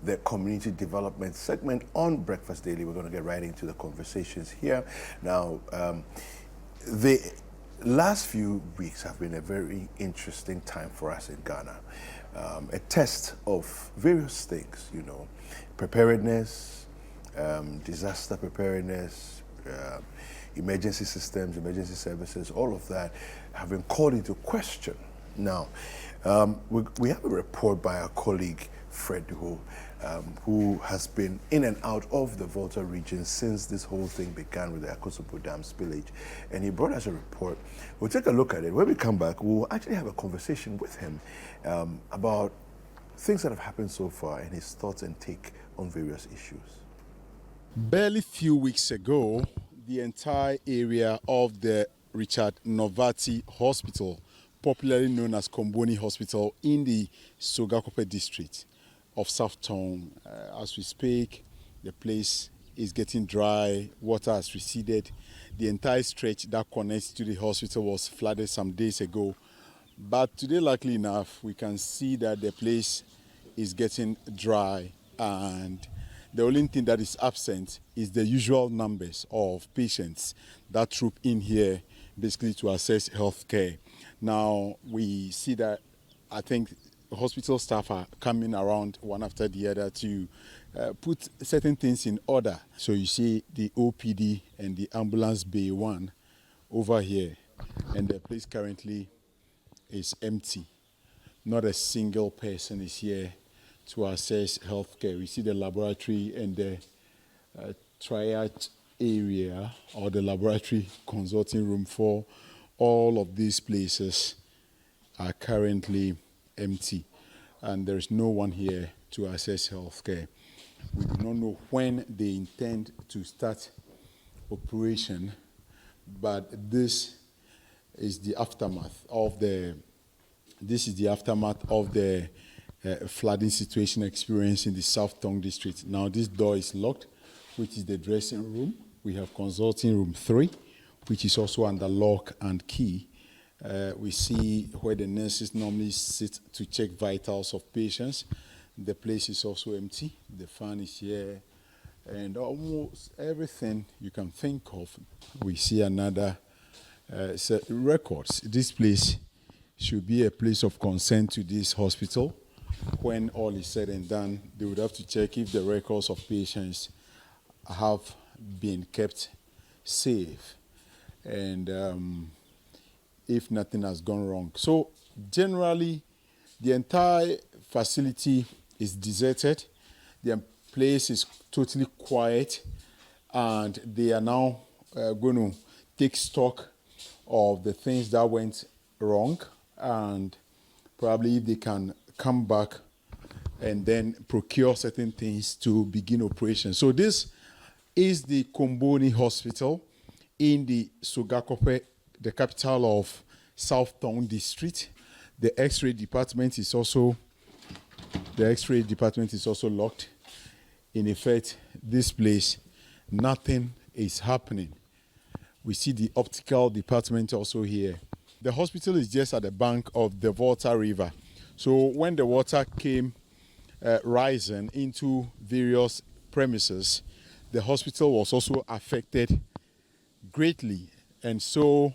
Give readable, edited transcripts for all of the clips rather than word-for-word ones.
the community development segment on Breakfast Daily. We're going to get right into the conversations here. Now, the last few weeks have been a very interesting time for us in Ghana. A test of various things, you know, preparedness, disaster preparedness, emergency systems, emergency services, all of that have been called into question. Now, we have a report by our colleague, Fred, who has been in and out of the Volta region since this whole thing began with the Akosombo Dam spillage. And he brought us a report. We'll take a look at it. When we come back, we'll actually have a conversation with him about things that have happened so far and his thoughts and take on various issues. Barely few weeks ago, the entire area of the Richard Novati Hospital, popularly known as Komboni Hospital in the Sogakope district of South Town. As we speak, the place is getting dry, water has receded. The entire stretch that connects to the hospital was flooded some days ago. But today, luckily enough, we can see that the place is getting dry, and the only thing that is absent is the usual numbers of patients that troop in here basically to access health care. Now, we see that I think hospital staff are coming around one after the other to put certain things in order. So you see the OPD and the ambulance bay 1 over here, and the place currently is empty. Not a single person is here to access healthcare. We see the laboratory and the triage area, or the laboratory consulting room for all of these places are currently empty, and there is no one here to access healthcare. We do not know when they intend to start operation, but this is the aftermath of the flooding situation experienced in the South Tongue district. Now this door is locked, which is the dressing room. We have consulting room 3, which is also under lock and key. We see where the nurses normally sit to check vitals of patients. The place is also empty. The fan is here, and almost everything you can think of. We see another records. This place should be a place of concern to this hospital. When all is said and done, they would have to check if the records of patients have been kept safe, and if nothing has gone wrong. So generally, the entire facility is deserted. The place is totally quiet, and they are now going to take stock of the things that went wrong, and probably if they can come back and then procure certain things to begin operations. So this is the Komboni Hospital in the Sogakope, the capital of South Town district. The X-ray department is also locked. In effect, this place, nothing is happening. We see the optical department also here. The hospital is just at the bank of the Volta River. So when the water came rising into various premises, the hospital was also affected greatly. And so,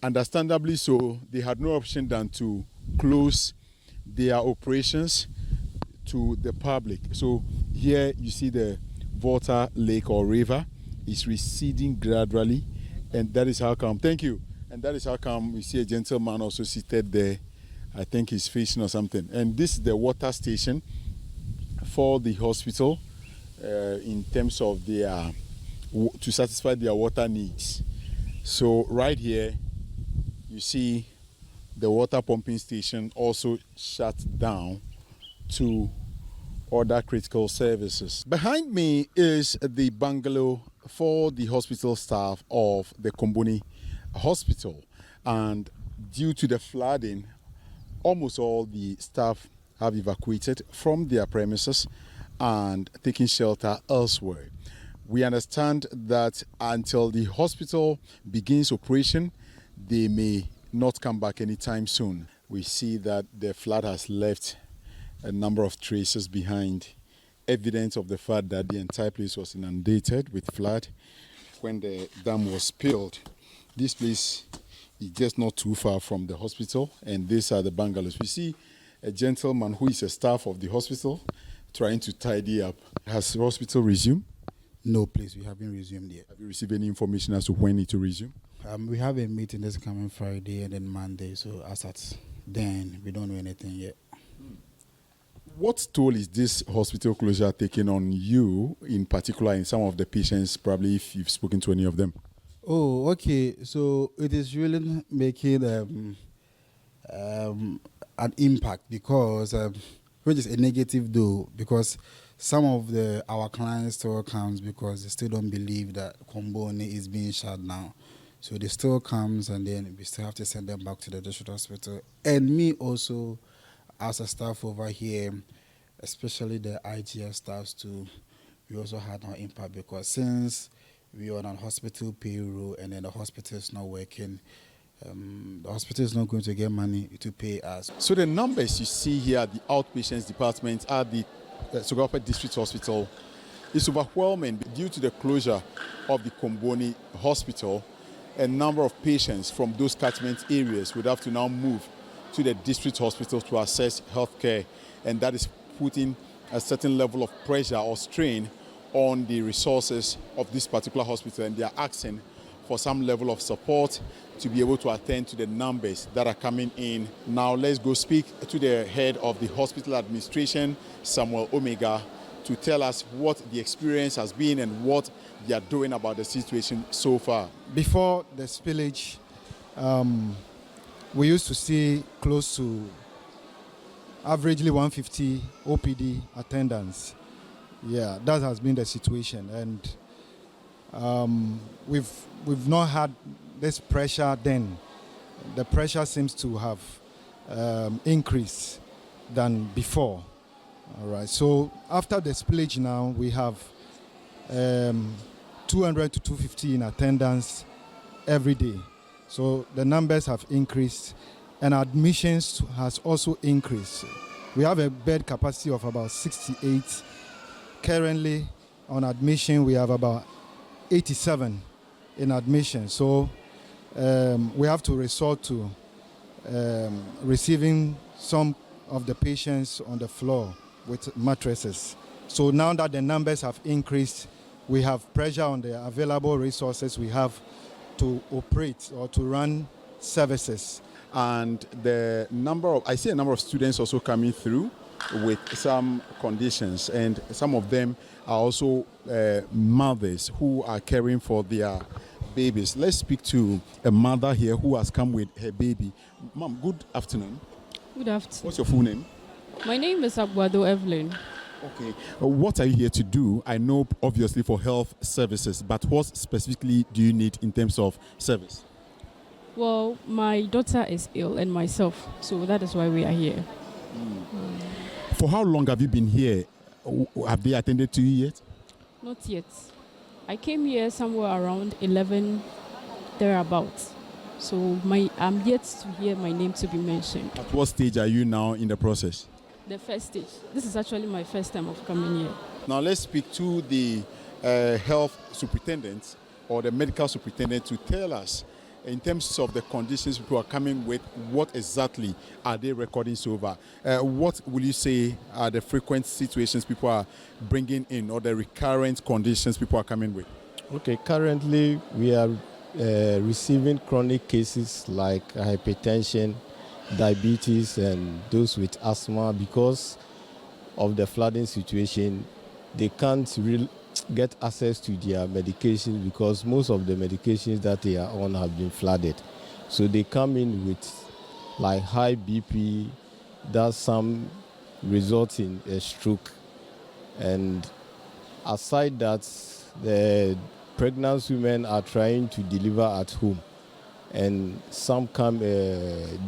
understandably so, they had no option than to close their operations to the public. So here you see the Volta Lake or river is receding gradually, and that is how come. Thank you. And that is how come we see a gentleman also seated there. I think he's fishing or something. And this is the water station for the hospital in terms of their to satisfy their water needs. So right here, you see the water pumping station also shut down to other critical services. Behind me is the bungalow for the hospital staff of the Komboni Hospital, and due to the flooding, almost all the staff have evacuated from their premises and taking shelter elsewhere. We understand that until the hospital begins operation, they may not come back anytime soon. We see that the flood has left a number of traces behind evidence of the fact that the entire place was inundated with flood when the dam was spilled. This place is just not too far from the hospital, and these are the bungalows. We see a gentleman who is a staff of the hospital trying to tidy up. Has the hospital resumed? No, please, we haven't resumed yet. Have you received any information as to when it will resume? We have a meeting this coming Friday and then Monday, so as at then, we don't know anything yet. What toll is this hospital closure taking on you, in particular, in some of the patients, probably if you've spoken to any of them? Oh, okay. So it is really making an impact because, which is a negative though, because some of our clients still comes because they still don't believe that Komboni is being shut now. So they still comes and then we still have to send them back to the district hospital. And me also, as a staff over here, especially the IGF staffs too, we also had no impact because since we are on hospital payroll and then the hospital is not working, the hospital is not going to get money to pay us. So the numbers you see here at the outpatients department at the Sogape District Hospital is overwhelming due to the closure of the Komboni Hospital. A number of patients from those catchment areas would have to now move to the district hospital to access health care, and that is putting a certain level of pressure or strain on the resources of this particular hospital, and they are asking for some level of support to be able to attend to the numbers that are coming in. Now let's go speak to the head of the hospital administration, Samuel Omega, to tell us what the experience has been and what they are doing about the situation so far. Before the spillage, we used to see close to averagely 150 OPD attendance. Yeah, that has been the situation, and we've not had this pressure then. The pressure seems to have increased than before. All right, so after the spillage now, we have 200 to 250 in attendance every day. So the numbers have increased and admissions has also increased. We have a bed capacity of about 68. Currently on admission, we have about 87 in admission. So we have to resort to receiving some of the patients on the floor with mattresses. So now that the numbers have increased, we have pressure on the available resources we have to operate or to run services. And I see a number of students also coming through with some conditions, and some of them are also mothers who are caring for their babies. Let's speak to a mother here who has come with her baby. Mom, good afternoon. Good afternoon. What's your full name? My name is Abuado Evelyn. Okay. What are you here to do? I know obviously for health services, but what specifically do you need in terms of service? Well, my daughter is ill and myself, so that is why we are here. For how long have you been here? Have they attended to you yet? Not yet. I came here somewhere around 11, thereabouts. So I'm yet to hear my name to be mentioned. At what stage are you now in the process? The first stage. This is actually my first time of coming here. Now let's speak to the health superintendent or the medical superintendent to tell us, in terms of the conditions people are coming with, what exactly are they recording so far? What will you say are the frequent situations people are bringing in, or the recurrent conditions people are coming with? Okay, currently we are receiving chronic cases like hypertension, diabetes, and those with asthma. Because of the flooding situation, they can't really get access to their medications because most of the medications that they are on have been flooded. So they come in with like high BP, that some result in a stroke. And aside that, the pregnant women are trying to deliver at home. And some come,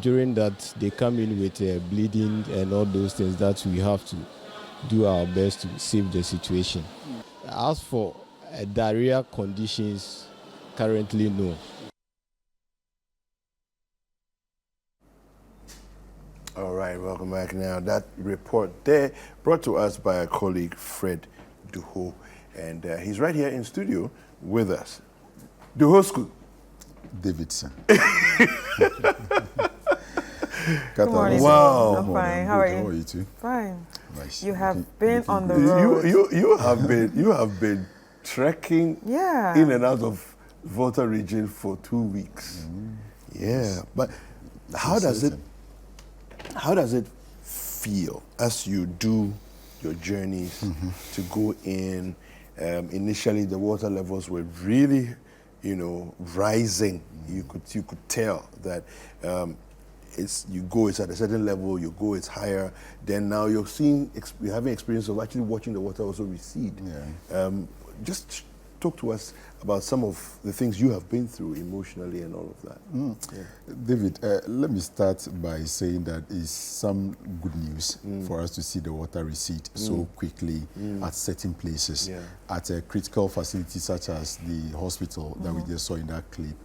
during that, they come in with bleeding and all those things that we have to do our best to save the situation. As for diarrhea conditions, currently no. All right. welcome back. Now, that report there brought to us by our colleague Fred Duho, and he's right here in studio with us. Duho School. Davidson. Good morning. Wow. I'm fine. How are you? How are you too? Fine. Nice. You have Looking been on the good. road. You have been trekking Yeah. in and out of Volta region for 2 weeks. Yeah, but how does it feel as you do your journeys to go in? Initially, the water levels were really, rising. You could tell that it's at a certain level. You go, it's higher. Then now you're having experience of actually watching the water also recede. Yeah. Just talk to us about some of the things you have been through emotionally and all of that. David, let me start by saying that it's some good news for us to see the water recede so quickly at certain places. Yeah. At a critical facility such as the hospital that we just saw in that clip,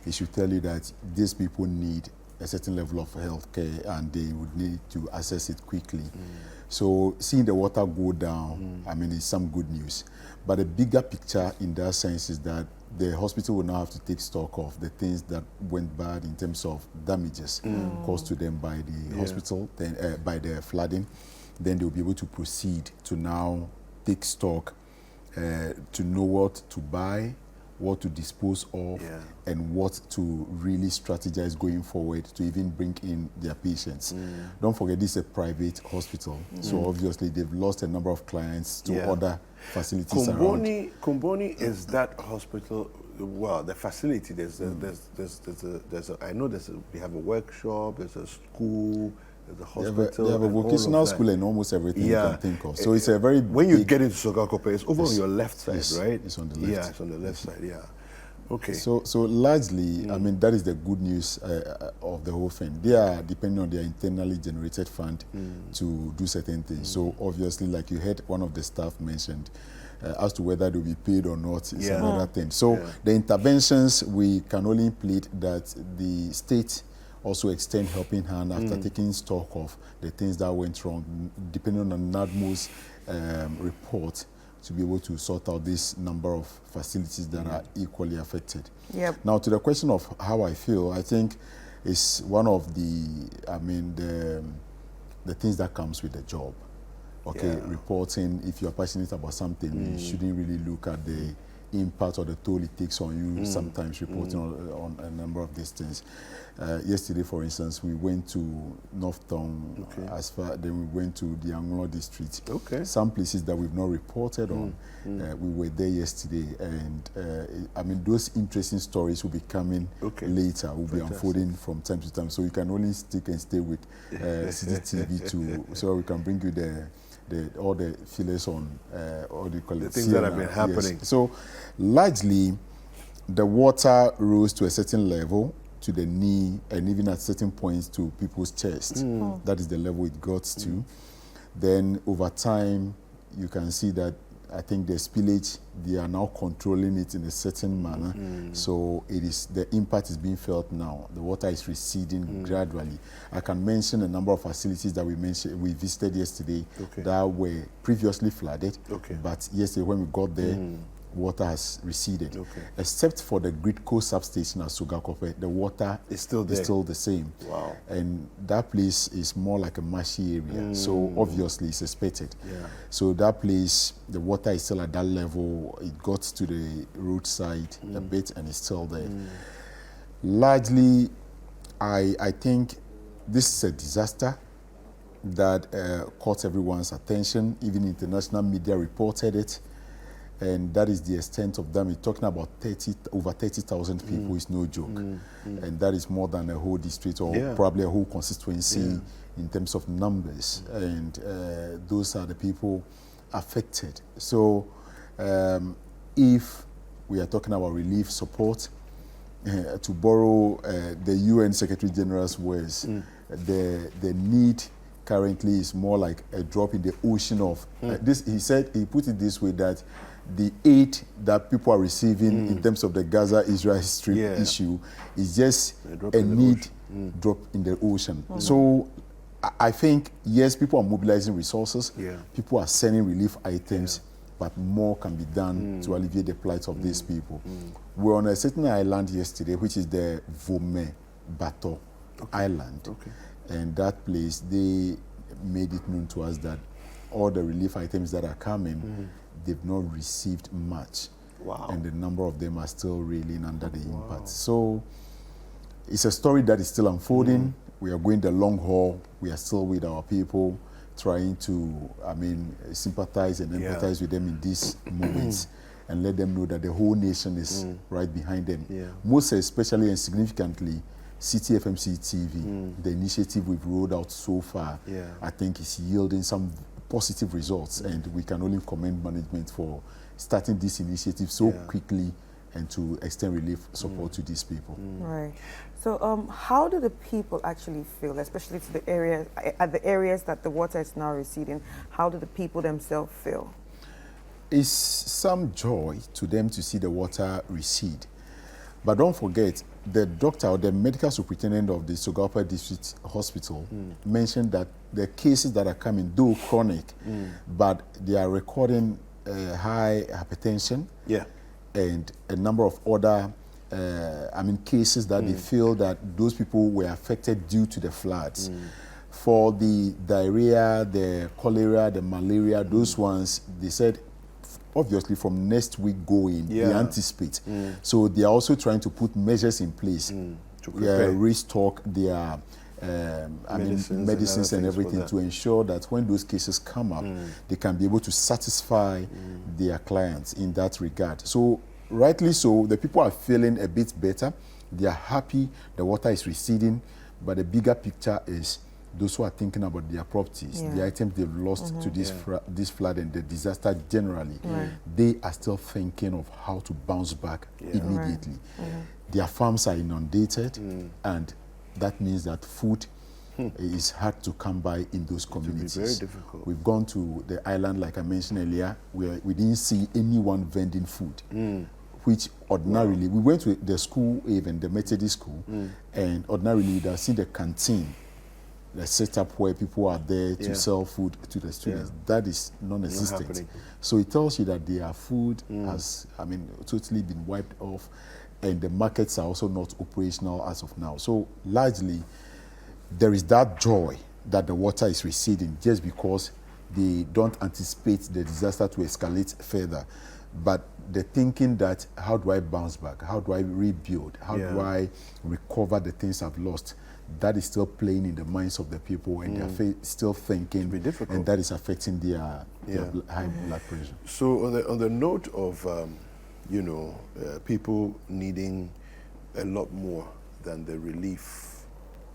it should tell you that these people need a certain level of health care and they would need to access it quickly. So seeing the water go down, it's some good news. But the bigger picture in that sense is that the hospital will now have to take stock of the things that went bad in terms of damages caused to them by the hospital, then by the flooding. Then they'll be able to proceed to now take stock, to know what to buy, what to dispose of, and what to really strategize going forward to even bring in their patients. Don't forget, this is a private hospital, so obviously they've lost a number of clients to other facilities around. Komboni is that hospital. Well, the facility. I know we have a workshop. There's a school. There's a hospital. They have a vocational school and almost everything you can think of. So it's a very when you get into Sogakope, it's over on your left side, right? It's on the left. Yeah, it's on the left side. Yeah. Okay. So largely, that is the good news of the whole thing. They are depending on their internally generated fund to do certain things. So obviously, like you heard one of the staff mentioned, as to whether they'll be paid or not is another thing. So the interventions, we can only plead that the state also extend helping hand after taking stock of the things that went wrong, depending on NADMO's report, to be able to sort out this number of facilities that are equally affected. Yep. Now, to the question of how I feel, I think it's one of the things that comes with the job. Okay, reporting, if you're passionate about something, you shouldn't really look at the impact or the toll it takes on you, sometimes reporting on a number of these things. Yesterday, for instance, we went to North Town, then we went to the Anglo district. Okay. Some places that we've not reported on. We were there yesterday, and those interesting stories will be coming later, will be unfolding from time to time. So you can only stick and stay with Citi TV so we can bring you all the feelers on what do you call it? The things that have been happening. Yes. So largely, the water rose to a certain level, to the knee, and even at certain points to people's chest. That is the level it got to. Then over time, you can see that I think the spillage, they are now controlling it in a certain manner. So the impact is being felt now. The water is receding gradually. I can mention a number of facilities that we visited yesterday that were previously flooded. But yesterday when we got there, water has receded. Except for the Gridco substation at Sogakope, the water is still the same. Wow. And that place is more like a marshy area. So obviously it's expected. So that place, the water is still at that level. It got to the roadside a bit and it's still there. Largely, I think this is a disaster that caught everyone's attention. Even international media reported it. And that is the extent of damage. Talking about over 30,000 people is no joke. And that is more than a whole district or probably a whole constituency in terms of numbers. And those are the people affected. So if we are talking about relief support, to borrow the UN Secretary General's words, the need currently is more like a drop in the ocean of this. He put it this way, that the aid that people are receiving in terms of the Gaza-Israel Strip issue is just a need drop in the ocean. So I think, yes, people are mobilizing resources. Yeah. People are sending relief items, but more can be done to alleviate the plight of these people. We're on a certain island yesterday, which is the Vome Bato Island. Okay. And that place, they made it known to us that all the relief items that are coming, they've not received much. Wow. And the number of them are still reeling under the impact. So it's a story that is still unfolding. We are going the long haul. We are still with our people, trying to, sympathize and empathize with them in these moments and let them know that the whole nation is right behind them. Yeah. Most especially and significantly, Citi FMC TV, the initiative we've rolled out so far, I think is yielding some positive results, and we can only commend management for starting this initiative so quickly and to extend relief support to these people. Right. So how do the people actually feel, especially to the areas that the water is now receding? How do the people themselves feel? It's some joy to them to see the water recede. But don't forget, the doctor or the medical superintendent of the Sogalpa District Hospital mentioned that the cases that are coming, though chronic, but they are recording high hypertension and a number of other cases that they feel that those people were affected due to the floods. For the diarrhea, the cholera, the malaria, those ones, they said, obviously from next week going, they anticipate. So they are also trying to put measures in place to restock their medicines and everything to ensure that when those cases come up, they can be able to satisfy their clients in that regard. So rightly so, the people are feeling a bit better. They are happy the water is receding, but the bigger picture is those who are thinking about their properties, the items they've lost to this flood and the disaster generally, they are still thinking of how to bounce back immediately. Their farms are inundated, and that means that food is hard to come by in those communities. It will be very difficult. We've gone to the island, like I mentioned earlier, where we didn't see anyone vending food. Which ordinarily, we went to the school, even the Methodist school, and ordinarily you'd have seen the canteen, the setup where people are there to sell food to the students. That is non-existent. So it tells you that their food has, totally been wiped off, and the markets are also not operational as of now. So largely, there is that joy that the water is receding just because they don't anticipate the disaster to escalate further. But the thinking that, how do I bounce back? How do I rebuild? How do I recover the things I've lost? That is still playing in the minds of the people, and they're still thinking, and that is affecting their high blood pressure. So on the note of, people needing a lot more than the relief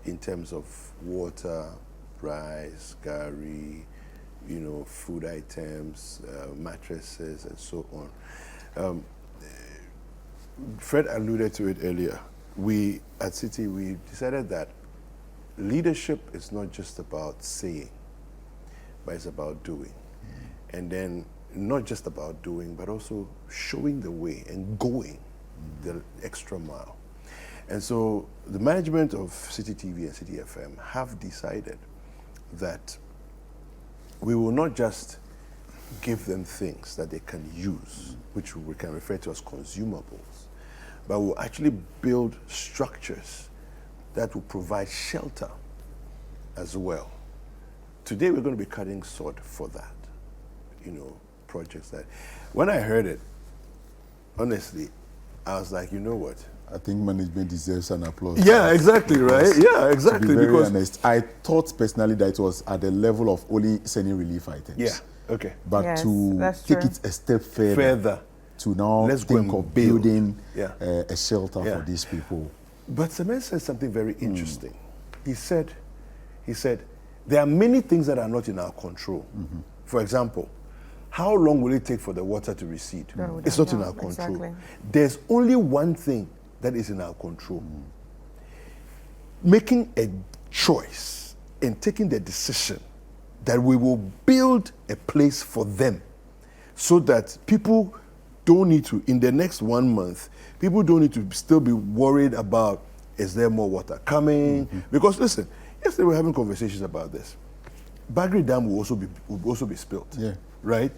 in terms of water, rice, gari, food items, mattresses, and so on. Fred alluded to it earlier. We at Citi, we decided that leadership is not just about saying, but it's about doing. And then not just about doing, but also showing the way and going the extra mile. And so the management of Citi TV and Citi FM have decided that we will not just give them things that they can use, which we can refer to as consumables, but we'll actually build structures that will provide shelter as well. Today we're going to be cutting sod for that, projects that. When I heard it, honestly, I was like, you know what? I think management deserves an applause. Yeah, exactly, right? Yeah, exactly. To be very honest, I thought personally that it was at the level of only sending relief items. Yeah, okay. But to take it a step further to now think of building a shelter for these people. But Semen said something very interesting. He said, there are many things that are not in our control. For example, how long will it take for the water to recede? It's not in our control. Exactly. There's only one thing that is in our control. Making a choice and taking the decision that we will build a place for them so that people don't need to, in the next 1 month, people don't need to still be worried about, is there more water coming? Because listen, yesterday we were having conversations about this. Bagri Dam will also be spilled. Yeah. Right?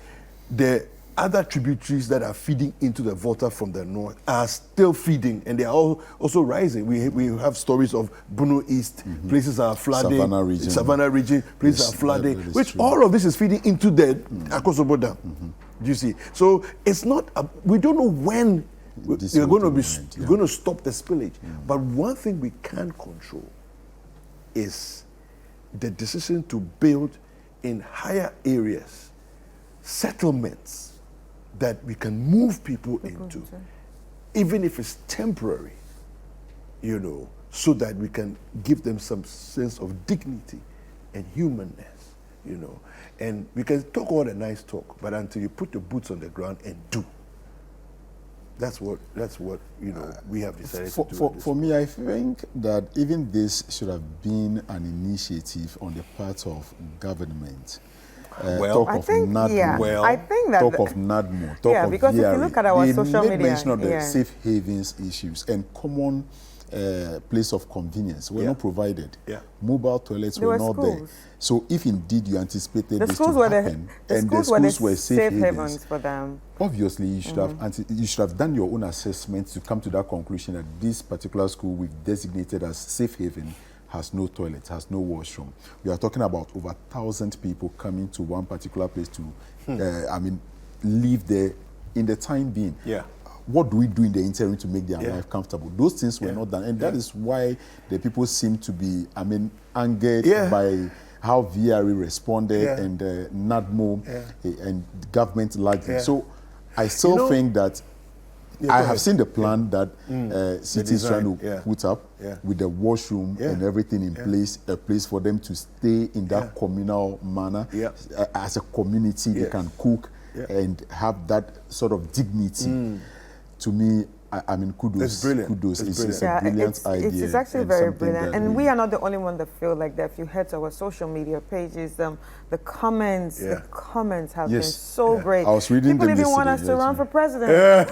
The other tributaries that are feeding into the Volta from the north are still feeding, and they are all also rising. We have stories of Bruno East, places are flooding, Savannah region, places are flooding, which true. All of this is feeding into the Akosombo Dam. Do you see? So it's not, we don't know when we're going to stop the spillage. But one thing we can control is the decision to build in higher areas, settlements that we can move people into, even if it's temporary, so that we can give them some sense of dignity and humanness, And we can talk all the nice talk, but until you put your boots on the ground and do, that's what we have decided to do. For me, I think that even this should have been an initiative on the part of government. I think that talk of NADMO, talk of because VRA. If you look at our social made media, mention of the safe havens issues and common place of convenience were not provided. Mobile toilets were not there. So if indeed you anticipated this to happen, and the schools were safe havens for them, obviously you should have done your own assessment to come to that conclusion that this particular school we've designated as safe haven has no toilet, has no washroom. We are talking about over 1,000 people coming to one particular place to, live there in the time being. What do we do in the interim to make their life comfortable? Those things were not done, and that is why the people seem to be, angered by how VRE responded and NADMO and government largely. So I still think that I have seen the plan that Citi is trying to put up with the washroom and everything in place, a place for them to stay in that communal manner. As a community, they can cook and have that sort of dignity. To me, kudos. It's brilliant. Kudos. It's a brilliant idea. It's actually very brilliant. And we are not the only one that feel like that. If you head to our social media pages, the comments have been so great. I was reading people them even want us to run for president.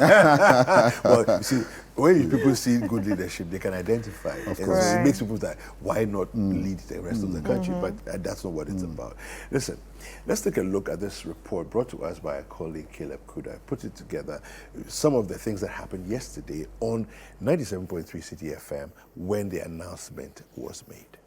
Well, you see, when people see good leadership, they can identify. Of course. It makes people think, why not lead the rest of the country? But that's not what it's about. Listen, let's take a look at this report brought to us by our colleague Caleb Kuda. I put it together, some of the things that happened yesterday on 97.3 Citi FM when the announcement was made.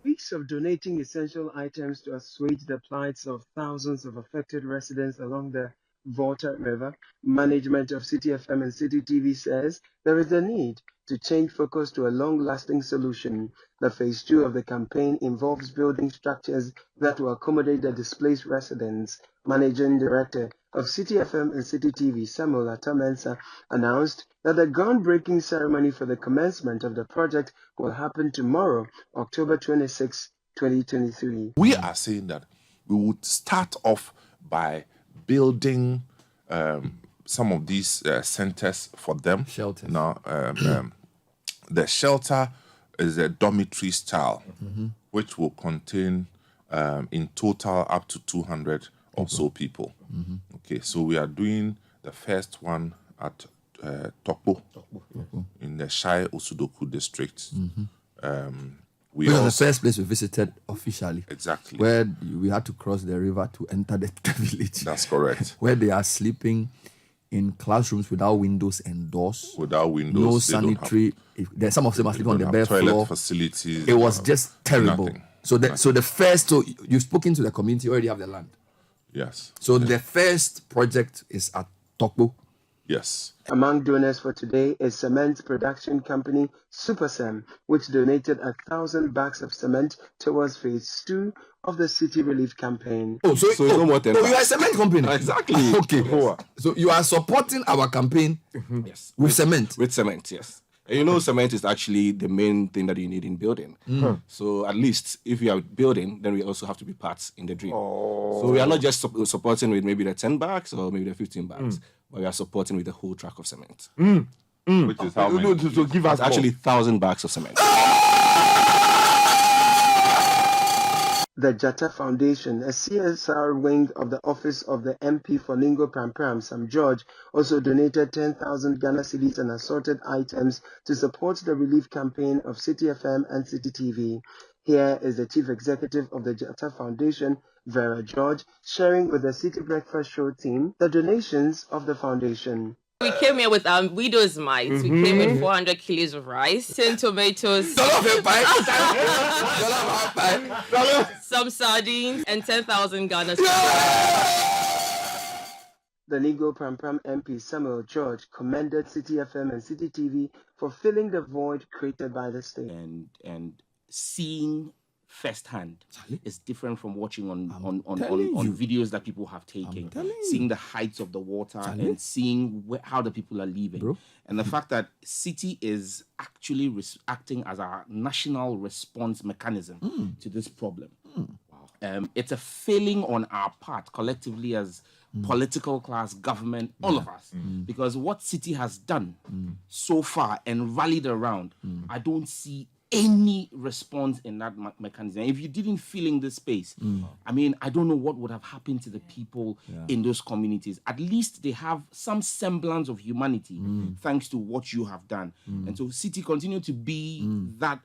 Weeks of donating essential items to assuage the plights of thousands of affected residents along the Volta River, management of Citi FM and Citi TV says there is a need to change focus to a long-lasting solution. The phase 2 of the campaign involves building structures that will accommodate the displaced residents. Managing Director of Citi FM and Citi TV, Samuel Atamensa, announced that the groundbreaking ceremony for the commencement of the project will happen tomorrow, October 26, 2023. We are saying that we would start off by building some of these centers for them. Shelters. Now, the shelter is a dormitory style, which will contain in total up to 200 or so people. Okay, so we are doing the first one at Tokpo in the Shai Osudoku district. Which was the first place we visited officially. Exactly. Where we had to cross the river to enter the village. That's correct. Where they are sleeping in classrooms without windows and doors. Without windows. No sanitary. Some of them are sleeping on the bare toilet floor. Facilities. It was just terrible. Nothing. So you've spoken to the community, you already have the land. Yes. So the first project is at Tokpo. Yes. Among donors for today is cement production company Supercem, which donated 1,000 bags of cement towards phase 2 of the Citi Relief Campaign. You are a cement company. Exactly. Okay. Yes. So you are supporting our campaign Yes. with cement. With cement, yes. And cement is actually the main thing that you need in building. So at least if you are building, then we also have to be parts in the dream. So we are not just supporting with maybe the 10 bags or maybe the 15 bags, but we are supporting with the whole truck of cement. Which is how many? So give us actually 1,000 bags of cement. The Jatta Foundation, a CSR wing of the Office of the MP for Lingo Prampram, Sam George, also donated 10,000 Ghana cedis and assorted items to support the relief campaign of Citi FM and Citi TV. Here is the Chief Executive of the Jalta Foundation, Vera George, sharing with the Citi Breakfast Show team the donations of the foundation. We came here with our widow's mite. We came with 400 kilos of rice, 10 tomatoes, some sardines, and 10,000 Ghana. The Nigo Prampram MP Samuel George commended Citi FM and Citi TV for filling the void created by the state. And seeing firsthand is different from watching on videos that people have taken. Seeing the heights of the water and seeing how the people are living. And the fact that Citi is actually acting as our national response mechanism to this problem. It's a failing on our part collectively as political class, government, all of us. Because what Citi has done so far and rallied around, I don't see any response in that mechanism. If you didn't feel in this space, I mean, I don't know what would have happened to the people in those communities. At least they have some semblance of humanity thanks to what you have done. And so Citi continue to be that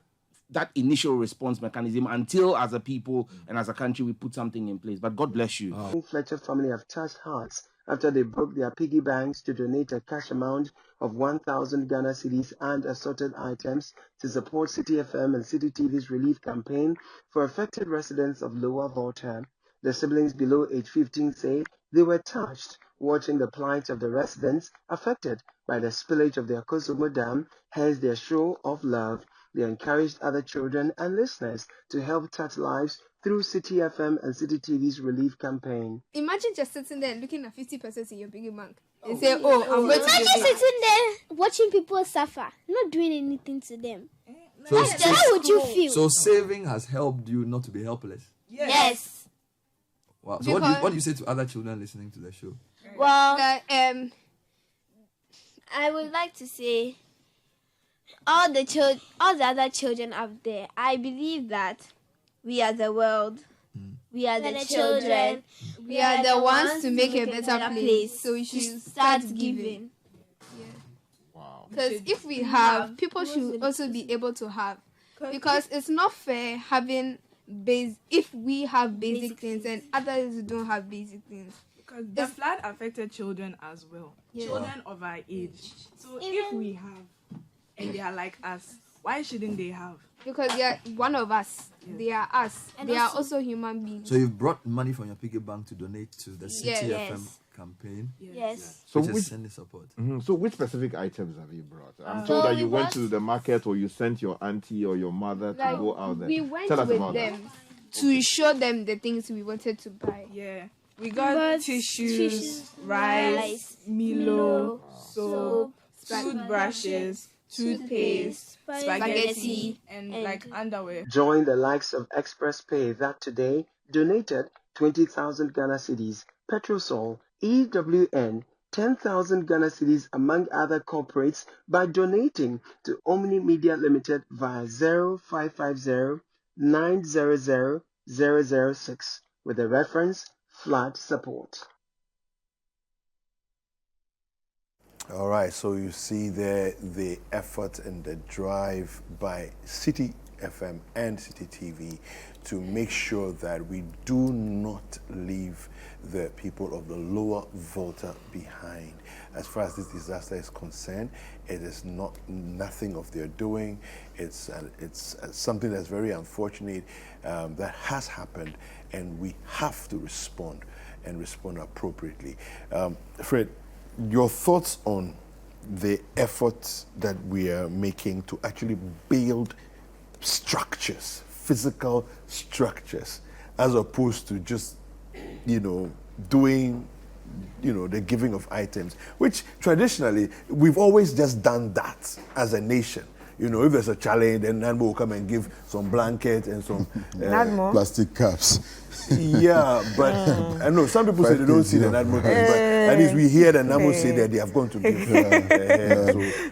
initial response mechanism until as a people and as a country we put something in place. But God bless you. Fletcher family have touched hearts after they broke their piggy banks to donate a cash amount of 1,000 Ghana cedis and assorted items to support Citi FM and Citi TV's relief campaign for affected residents of Lower Volta. The siblings below age 15 say they were touched watching the plight of the residents affected by the spillage of the Akosombo Dam, hence their show of love. They encouraged other children and listeners to help touch lives through Citi FM and Citi TV's relief campaign. Imagine just sitting there and looking at 50% in your piggy bank and say, I'm going to Imagine sitting there watching people suffer, not doing anything to them. So how would you feel? So saving has helped you not to be helpless? Yes. Wow. So what do you say to other children listening to the show? Well, I would like to say all the other children out there, I believe that we are the world. We are the children. We are the ones to make a better place. So we should start giving. Wow. Because if we have, people should also be able to have. Because it's not fair having if we have basic things and others don't have basic things. Because the flood affected children as well. Yeah. Children of our age. So if we have and they are like us, why shouldn't they have? Because they are one of us. Yes. They are us. And they are also human beings. So you've brought money from your piggy bank to donate to the Citi FM campaign. Yes. So which is sending support. So which specific items have you brought? I'm told that you went to the market or you sent your auntie or your mother to go out there. We went Tell us with about them to show them the things we wanted to buy. Yeah. We got tissues, rice, Milo, soap, toothbrushes, toothpaste, spaghetti, and like underwear. Join the likes of Express Pay that today donated 20,000 Ghana cedis, Petrosol, EWN, 10,000 Ghana cedis among other corporates by donating to Omni Media Limited via 0550 900 006 with the reference flood support. All right, so you see there the effort and the drive by Citi FM and Citi TV to make sure that we do not leave the people of the Lower Volta behind. As far as this disaster is concerned, it is nothing of their doing. It's something that's very unfortunate that has happened, and we have to respond and respond appropriately. Fred, your thoughts on the efforts that we are making to actually build structures, physical structures, as opposed to just, doing, the giving of items, which traditionally we've always just done that as a nation. If there's a challenge, then NADMO will come and give some blankets and some plastic cups. Yeah, but I know some people say they don't see the NADMO thing, but at least we hear the NADMO say that they have gone to give. So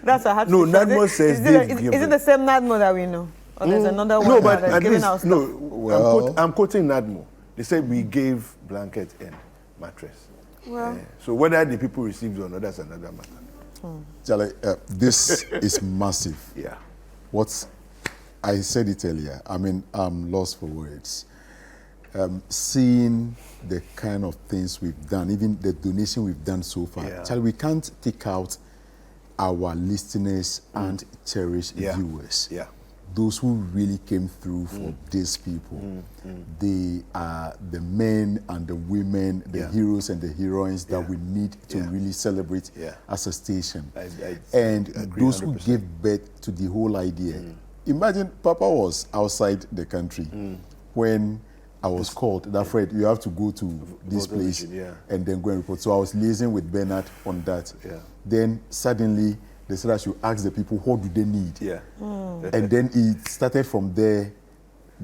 that's a hard. No, NADMO says they've given. Is it the same NADMO that we know? Or there's another one? No, but at least, I'm quoting NADMO. They said we gave blanket and mattress. Well, so whether the people received or not, that's another matter. Charlie, this is massive. Yeah. What I said it earlier. I mean, I'm lost for words. Seeing the kind of things we've done, even the donation we've done so far. Yeah. Charlie, we can't take out our listeners and cherished Yeah. viewers. Yeah. Those who really came through for these people. They are the men and the women, the heroes and the heroines that we need to really celebrate as a station. And agree those who 100%. gave birth to the whole idea. Imagine Papa was outside the country when I was called that Fred, you have to go to this place and then go and report. So I was liaising with Bernard on that. Then suddenly they said I should ask the people what do they need. And then it started from there.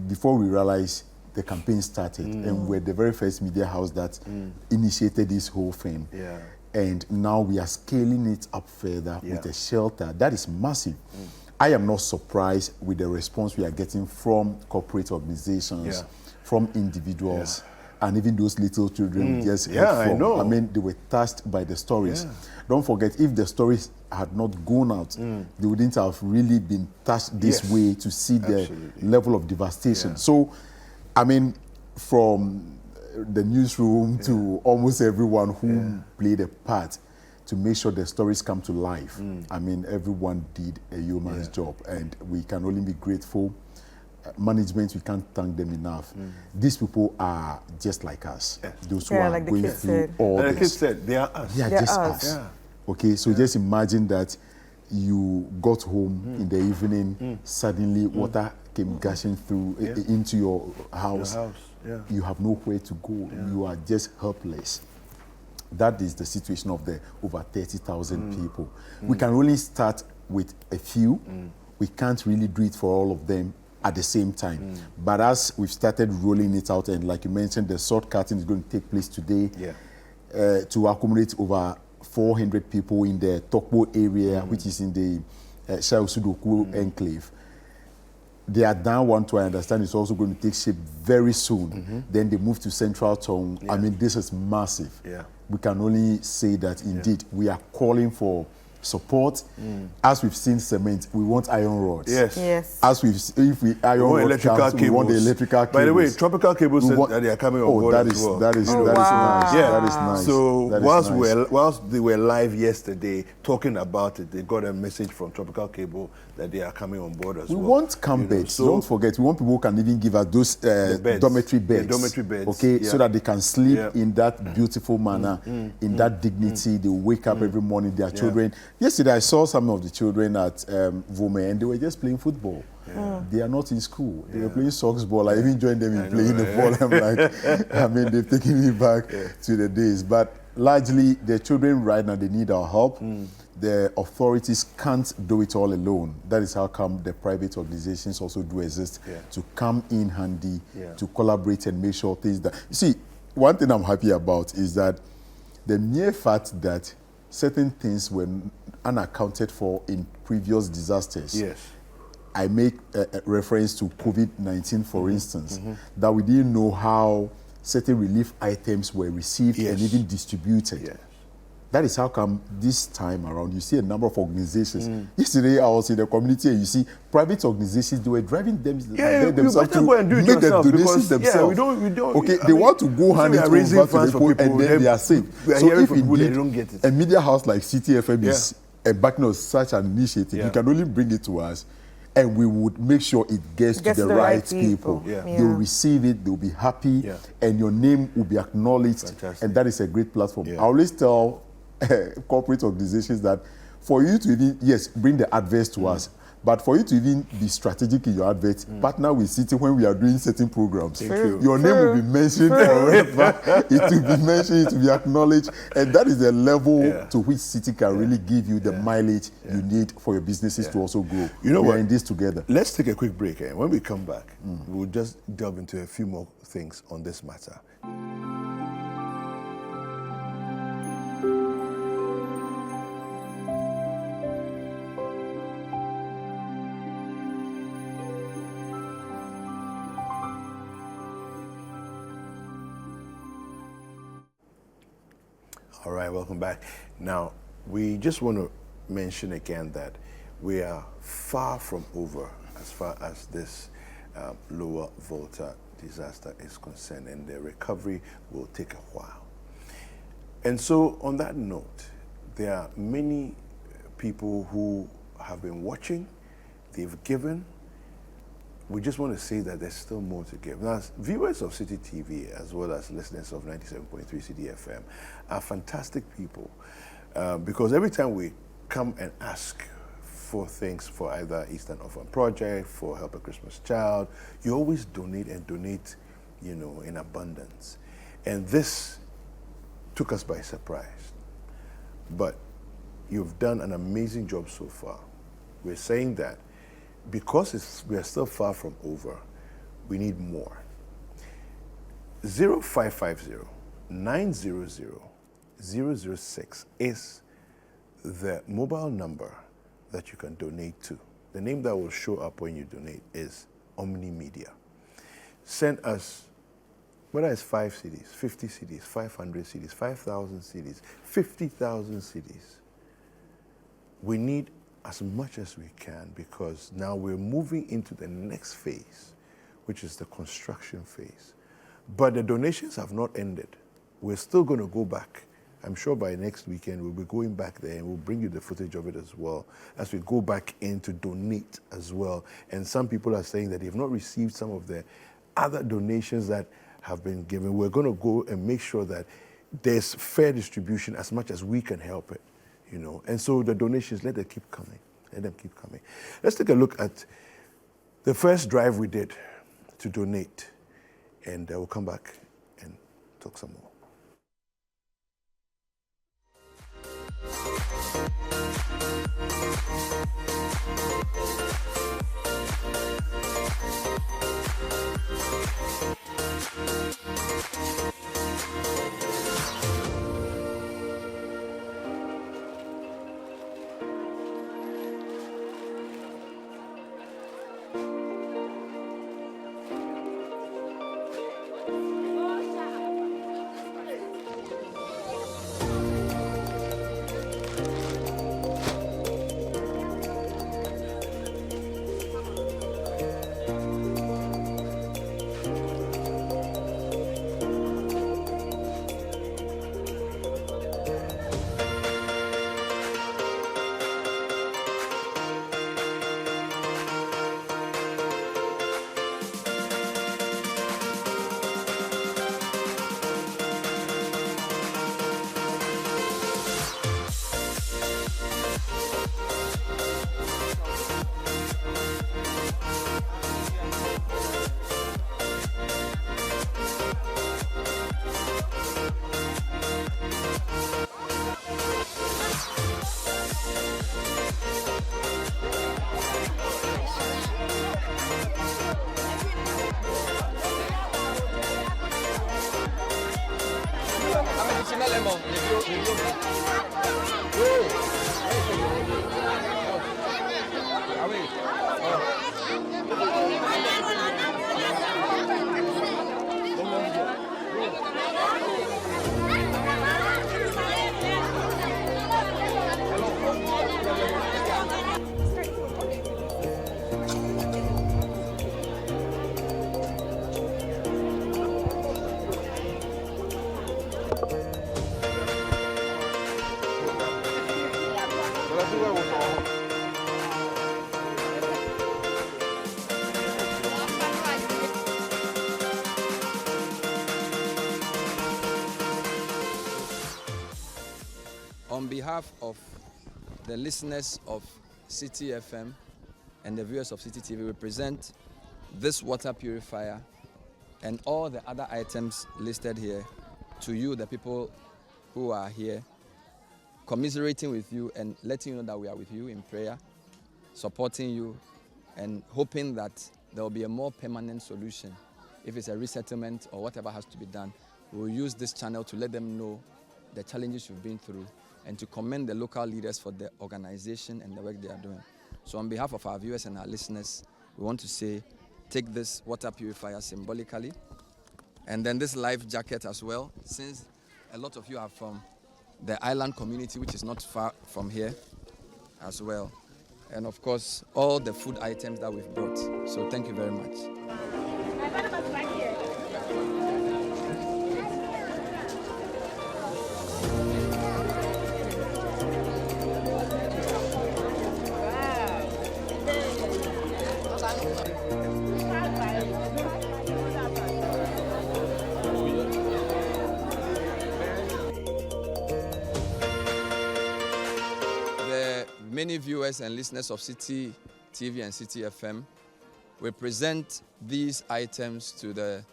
Before we realized the campaign started, and we're the very first media house that initiated this whole thing. And now we are scaling it up further with a shelter that is massive. I am not surprised with the response we are getting from corporate organizations, from individuals, and even those little children we just heard from. I know. I mean, they were touched by the stories. Don't forget, if the stories had not gone out, they wouldn't have really been touched this way to see the level of devastation. So, I mean, from the newsroom to almost everyone who played a part to make sure the stories come to life. I mean, everyone did a yeoman's job, and we can only be grateful. Management, we can't thank them enough. These people are just like us. Those who are like the going kid through said. all Like the this. kid said, they are us. They are They're just us. us. Okay, so just imagine that you got home in the evening, suddenly water came gushing through into your house. You have nowhere to go. You are just helpless. That is the situation of the over 30,000 people. We can only start with a few. We can't really do it for all of them at the same time. But as we've started rolling it out, and like you mentioned, the sword cutting is going to take place today to accommodate over 400 people in the Tokpo area, which is in the Shai Osudoku enclave. They are down one to, I understand, it's also going to take shape very soon. Then they move to Central Town. I mean, this is massive. We can only say that indeed we are calling for support. As we've seen cement, we want iron rods. As if we iron rods comes, we want the electrical cables. By the way, tropical cables said that they are coming on board as well. That is nice. That is nice. So that is whilst nice. whilst they were live yesterday talking about it, they got a message from Tropical Cable that they are coming on board as we well. We want camp beds. So don't forget, we want people who can even give us those dormitory beds. Dormitory beds. Okay, so that they can sleep in that beautiful manner, in that dignity. They wake up every morning, their children. Yesterday, I saw some of the children at Vome, and they were just playing football. They are not in school. They were playing socks ball. I even joined them in playing the ball. I'm like, I mean, they've taken me back to the days. But largely, the children right now, they need our help. The authorities can't do it all alone. That is how come the private organizations also do exist to come in handy, to collaborate and make sure things that... You see, one thing I'm happy about is that the mere fact that certain things were unaccounted for in previous disasters. I make a reference to COVID-19, for instance, that we didn't know how certain relief items were received and even distributed. That is how come this time around you see a number of organizations. Yesterday I was in the community and you see private organizations, they were driving themselves to go and do it make the yourself donations themselves. we don't. Okay, they want to go hand it over to the people and then they are safe. So if indeed they don't get it. a media house like Citi FM is embarking on such an initiative, you can only bring it to us. And we would make sure it gets to the right people. They will receive it, they will be happy, and your name will be acknowledged. And that is a great platform. I always tell corporate organizations that for you to even, bring the adverts to us, but for you to even be strategic in your adverts, partner with Citi when we are doing certain programs. Your name will be mentioned forever. It will be mentioned, it will be acknowledged, and that is the level to which Citi can really give you the mileage you need for your businesses to also grow. You know we what? are in this together. Let's take a quick break, and when we come back, we'll just delve into a few more things on this matter. All right, welcome back. Now, we just want to mention again that we are far from over as far as this Lower Volta disaster is concerned, and the recovery will take a while. And so, on that note, there are many people who have been watching, they've given. We just want to say that there's still more to give. Now, viewers of Citi TV, as well as listeners of 97.3 Citi FM, are fantastic people because every time we come and ask for things for either Eastern Orphan Project, for Help a Christmas Child, you always donate and donate, you know, in abundance. And this took us by surprise. But you've done an amazing job so far. We're saying that because we are still far from over, we need more. 0550-900-006 is the mobile number that you can donate to. The name that will show up when you donate is Omni Media. Send us, whether it's 5 cedis, 50 cedis, 500 cedis, 5,000 cedis, 50,000 cedis. We need as much as we can because now we're moving into the next phase, which is the construction phase. But the donations have not ended. We're still going to go back. I'm sure by next weekend we'll be going back there and we'll bring you the footage of it as well as we go back in to donate as well. And some people are saying that they've not received some of the other donations that have been given. We're going to go and make sure that there's fair distribution as much as we can help it, you know. And so the donations, let them keep coming. Let them keep coming. Let's take a look at the first drive we did to donate, and we'll come back and talk some more. On behalf of the listeners of Citi FM and the viewers of Citi TV, we present this water purifier and all the other items listed here to you, the people who are here, commiserating with you and letting you know that we are with you in prayer, supporting you, and hoping that there will be a more permanent solution. If it's a resettlement or whatever has to be done, we'll use this channel to let them know the challenges you've been through and to commend the local leaders for the organization and the work they are doing. So on behalf of our viewers and our listeners, we want to say, take this water purifier symbolically, and then this life jacket as well, since a lot of you are from the island community, which is not far from here as well. and of course, all the food items that we've brought. So thank you very much. The many viewers and listeners of Citi TV and Citi FM, we present these items to the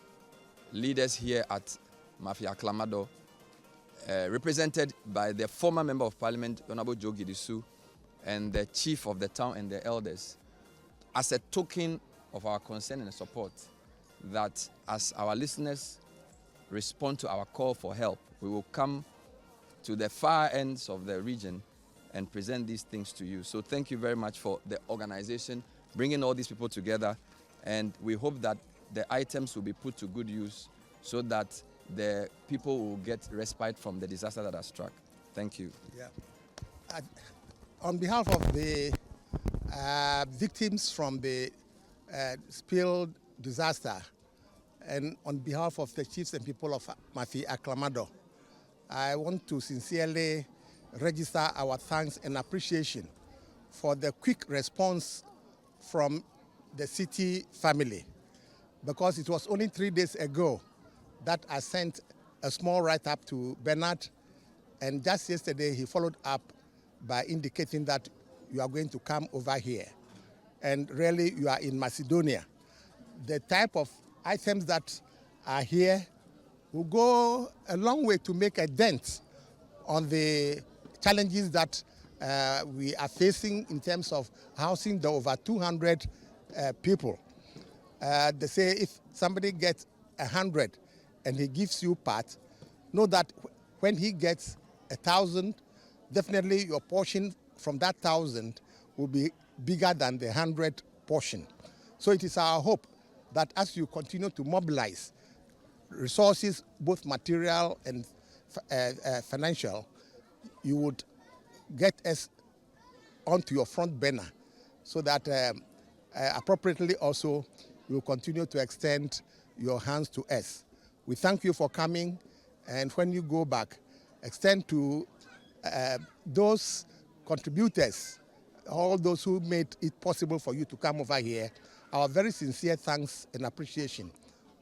leaders here at Mafia Aklamado, represented by the former Member of Parliament, Honorable Joe Gidisu, and the Chief of the Town and the elders, as a token of our concern and support that as our listeners respond to our call for help, we will come to the far ends of the region and present these things to you. So thank you very much for the organization, bringing all these people together, and we hope that the items will be put to good use so that the people will get respite from the disaster that has struck. Thank you. Yeah. On behalf of the victims from the spilled disaster, and on behalf of the chiefs and people of Mafia Aklamado, I want to sincerely register our thanks and appreciation for the quick response from the Citi family, because it was only 3 days ago that I sent a small write-up to Bernard, and just yesterday he followed up by indicating that you are going to come over here, and really you are in Macedonia. The type of items that are here will go a long way to make a dent on the challenges that we are facing in terms of housing the over 200 people. They say if somebody gets 100 and he gives you part, know that when he gets 1,000, definitely your portion from that 1,000 will be bigger than the 100 portion. So it is our hope that as you continue to mobilize resources, both material and financial, you would get us onto your front burner so that appropriately also you will continue to extend your hands to us. We thank you for coming, and when you go back, extend to those contributors, all those who made it possible for you to come over here, our very sincere thanks and appreciation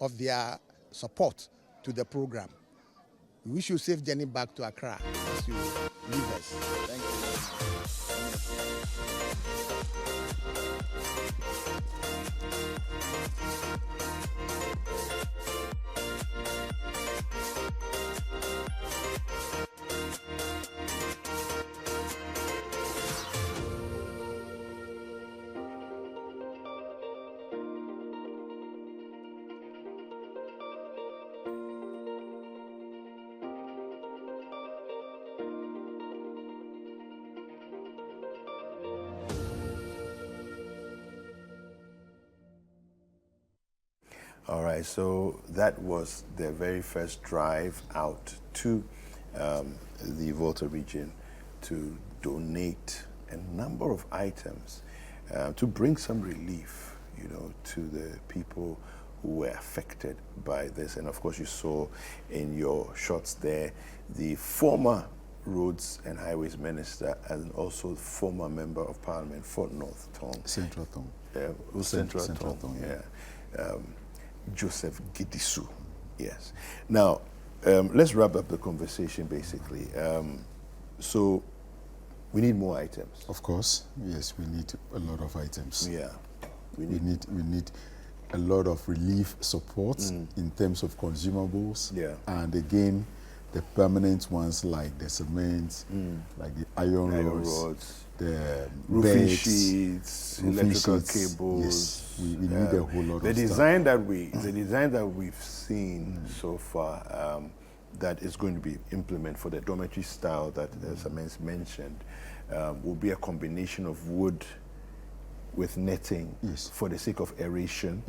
of their support to the program. We wish you a safe journey back to Accra as you leave us. Thank you. All right, so that was their very first drive out to the Volta region to donate a number of items to bring some relief, you know, to the people who were affected by this. And of course, you saw in your shots there the former Roads and Highways Minister and also former Member of Parliament for North Tong. Central Tong. Central Tong, Tong, yeah. Joseph Gidisu, yes. Now, let's wrap up the conversation basically. So, we need more items. Of course, yes, we need a lot of items. Yeah. We need a lot of relief support in terms of consumables. Yeah. And again, the permanent ones like the cement, like the iron rods, the roofing beds, sheets, roofing electrical sheets. cables. Yes, we need a whole lot the of design stuff. the design that we've seen so far that is going to be implemented for the dormitory style that Samens mentioned will be a combination of wood with netting for the sake of aeration,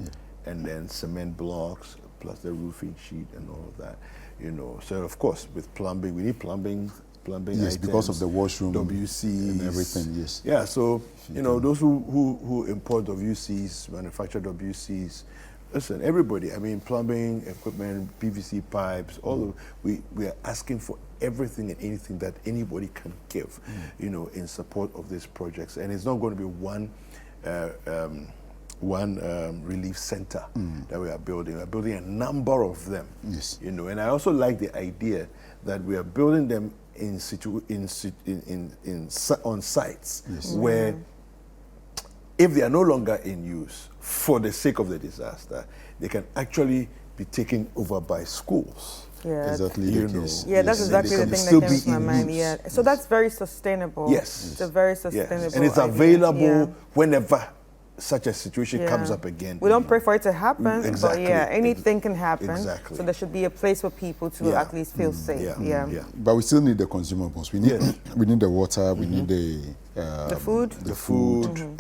and then cement blocks plus the roofing sheet and all of that. You know, so of course with plumbing, we need plumbing plumbing Yes, items, because of the washroom WCs and everything, yes. Yeah, so, you know, those who import WCs, manufacture WCs, listen, everybody, I mean, plumbing, equipment, PVC pipes, all of, we are asking for everything and anything that anybody can give, you know, in support of these projects. And it's not going to be one relief center that we are building. We're building a number of them. Yes. You know, and I also like the idea that we are building them on sites where, if they are no longer in use for the sake of the disaster, they can actually be taken over by schools. Yeah, exactly. You know, yeah, that's exactly the thing that came to my mind. Yeah, so that's very sustainable. Yes, it's a very sustainable. Yes. And it's idea. available whenever such a situation comes up again. We don't pray for it to happen, exactly. but yeah, anything can happen. Exactly. So there should be a place for people to at least feel safe. Yeah. But we still need the consumables. We need we need the water. We need the food,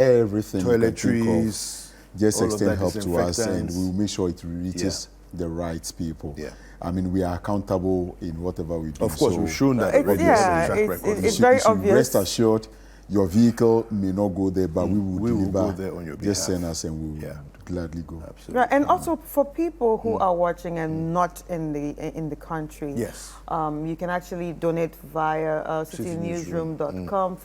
everything. Toiletries. Just extend help to us, and we will make sure it reaches the right people. Yeah. I mean, we are accountable in whatever we do. Of course, so we've shown that already. It's very obvious. Rest assured, your vehicle may not go there, but we will deliver. Will go there on your behalf. Just send us, and we will gladly go. Absolutely. Right, and also for people who are watching and not in the country, yes, you can actually donate via citynewsroom.com/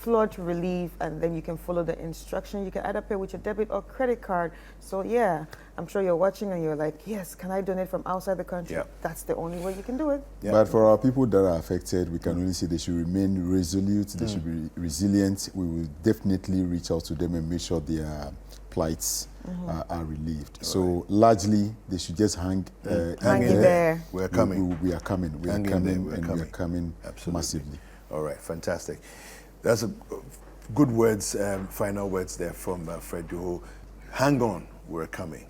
flood relief, and then you can follow the instruction. You can either pay with your debit or credit card. So yeah, I'm sure you're watching and you're like, yes, can I donate from outside the country? Yeah. That's the only way you can do it. Yeah. But for our people that are affected, we can only say they should remain resolute, they should be resilient. We will definitely reach out to them and make sure their plights are relieved. So largely, they should just hang in there. We're coming. We are coming. We are coming. We are coming massively. All right, fantastic. That's good words, final words there from Fred Duho. Hang on, we're coming.